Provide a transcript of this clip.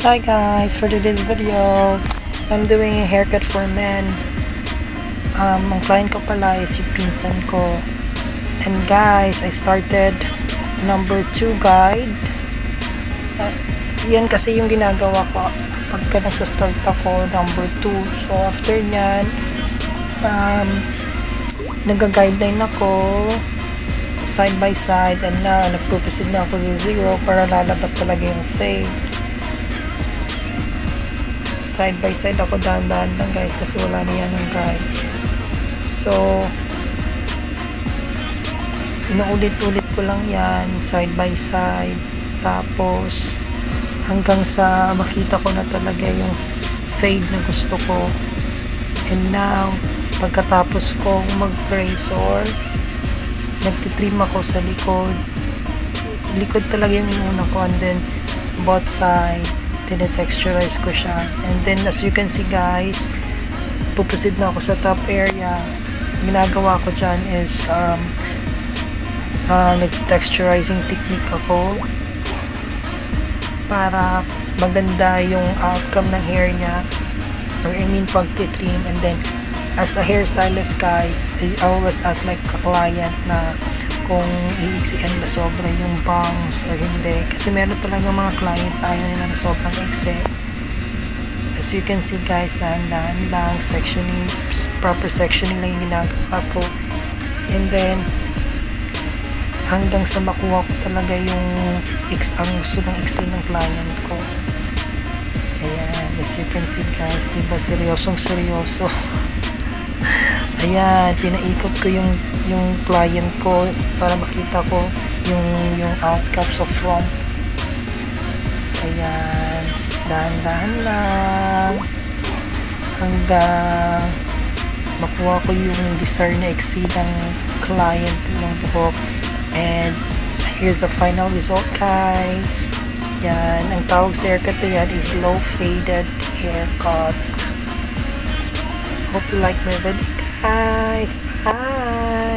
Hi guys, for today's video, I'm doing a haircut for men. Ang client ko pala is yung pinsan ko. And guys, I started number 2 guide. Yan kasi yung ginagawa ko pagka nagsa-start ako, number 2. So after nyan, nag-guideline ako side by side, and now nagpo-proceed na ako sa 0 para lalabas talaga yung fade. Side by side ako, dahan-dahan lang guys kasi wala na yan ng guide. So inuulit-ulit ko lang yan side by side, tapos hanggang sa makita ko na talaga yung fade na gusto ko. And now pagkatapos kong mag-razor, nagtitrim ako sa likod talaga yung inuna ko, and then both side tinetexturize ko siya. And then as you can see guys, puproceed na ako sa top area. Ginagawa ko dyan is nag-texturizing technique ako para maganda yung outcome ng hair niya, or I mean pag-trim. And then as a hairstylist guys, I always ask my client na kung iiksian ba sobra yung bangs or hindi, kasi meron talaga mga client ayaw nila na sobrang iksi. As you can see guys, dahan-dahan lang, sectioning, proper sectioning lang yung ginagawa ko. And then hanggang sa makuha ko talaga yung ang gusto ng iksi ng client ko. Ayan, as you can see guys, diba seryosong seryoso. Ayan, pinaikot ko yung client ko para makita ko yung outcome sa front. So ayan, dahan-dahan lang hanggang makuha ko yung desired na exceed ng client ng buhok. And here's the final result guys. Yan, ang tawag sa haircut na yan is low faded haircut. Hope you like my video guys. Bye!